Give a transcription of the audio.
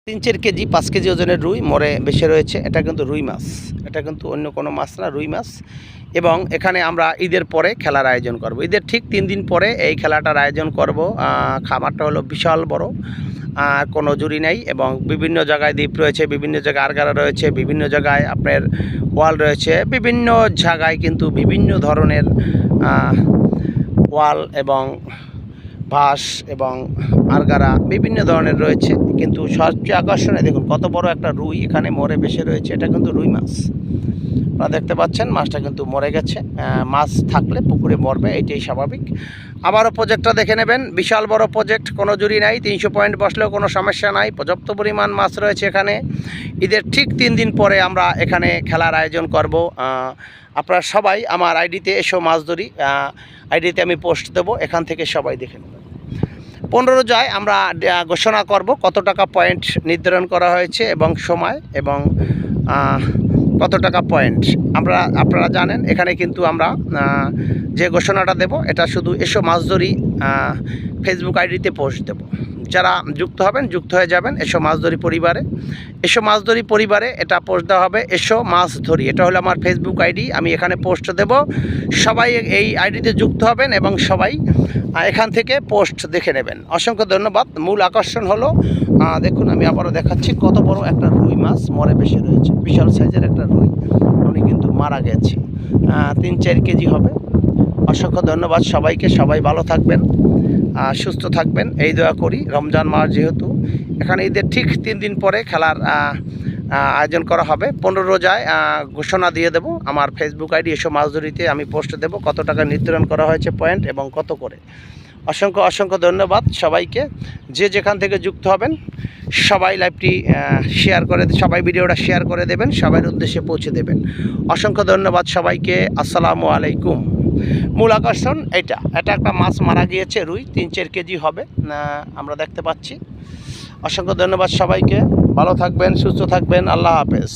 3-4 KG 5 KG ওজনের রুই মরে বেশি রয়েছে। এটা কিন্তু রুই মাছ, এটা কিন্তু অন্য কোনো মাছ না, রুই মাছ। এবং এখানে আমরা ঈদের পরে খেলার আয়োজন করব। ঈদের ঠিক 3 দিন পরে এই খেলাটার আয়োজন করব। খামারটা হলো বিশাল বড়, কোনো জুড়ি নেই এবং বিভিন্ন জায়গায় দ্বীপ রয়েছে, বিভিন্ন জায়গায় আরগারা রয়েছে, বিভিন্ন জায়গায় আপনার ওয়াল রয়েছে, বিভিন্ন জায়গায় কিন্তু বিভিন্ন ধরনের ওয়াল এবং বাঁশ এবং আরগারা বিভিন্ন ধরনের রয়েছে। কিন্তু সবচেয়ে আকর্ষণীয় দেখুন কত বড় একটা রুই এখানে মরে বেশি রয়েছে। এটা কিন্তু রুই মাছ, আপনারা দেখতে পাচ্ছেন মাছটা কিন্তু মরে গেছে। মাছ থাকলে পুকুরে মরবে, এটাই স্বাভাবিক। আবারও প্রজেক্টটা দেখে নেবেন, বিশাল বড় প্রজেক্ট, কোনো জুড়ি নাই, 300 পয়েন্ট বসলেও কোনো সমস্যা নাই, পর্যাপ্ত পরিমাণ মাছ রয়েছে এখানে। ঈদের ঠিক 3 দিন পরে আমরা এখানে খেলার আয়োজন করব। আপনারা সবাই আমার আইডিতে এসো মাছ ধরি, আইডিতে আমি পোস্ট দেবো, এখান থেকে সবাই দেখে নেবেন। 15 যায় আমরা ঘোষণা করব কত টাকা পয়েন্ট নির্ধারণ করা হয়েছে এবং সময় এবং কত টাকা পয়েন্ট আপনারা জানেন। এখানে কিন্তু আমরা যে ঘোষণাটা দেব এটা শুধু এসো মাছ ধরি ফেসবুক আইডিতে পোস্ট দেব। যারা যুক্ত হবেন যুক্ত হয়ে যাবেন এসো মাছ ধরি পরিবারে। এসো মাছ ধরি পরিবারে এটা পোস্ট দেওয়া হবে, এসো মাছ ধরি, এটা হলো আমার ফেসবুক আইডি, আমি এখানে পোস্ট দেব। সবাই এই আইডিতে যুক্ত হবেন এবং সবাই এখান থেকে পোস্ট দেখে নেবেন। অসংখ্য ধন্যবাদ। মূল আকর্ষণ হলো দেখুন, আমি আবারও দেখাচ্ছি কত বড় একটা রুই মাছ মরে বেশি রয়েছে, বিশাল সাইজের একটা রুই, উনি কিন্তু মারা গেছে, 3-4 কেজি হবে। অসংখ্য ধন্যবাদ সবাইকে, সবাই ভালো থাকবেন, সুস্থ থাকবেন এই দোয়া করি। রমজান মাস যেহেতু, এখানে ঈদের ঠিক 3 দিন পরে খেলার আয়োজন করা হবে। 15 রোজায় ঘোষণা দিয়ে দেব আমার ফেসবুক আইডি এসো মাছ ধরিতে, আমি পোস্ট দেব কত টাকা নির্ধারণ করা হয়েছে পয়েন্ট এবং কত করে। অসংখ্য অসংখ্য ধন্যবাদ সবাইকে। যে যেখান থেকে যুক্ত হবেন সবাই লাইভটি শেয়ার করে, সবাই ভিডিওটা শেয়ার করে দেবেন, সবার উদ্দেশ্যে পৌঁছে দেবেন। অসংখ্য ধন্যবাদ সবাইকে। আসসালামু আলাইকুম। মূল আকর্ষণ এটা একটা মাছ মারা গিয়েছে, রুই 3-4 কেজি হবে, আমরা দেখতে পাচ্ছি। অসংখ্য ধন্যবাদ সবাইকে, ভালো থাকবেন, সুস্থ থাকবেন, আল্লাহ হাফেজ।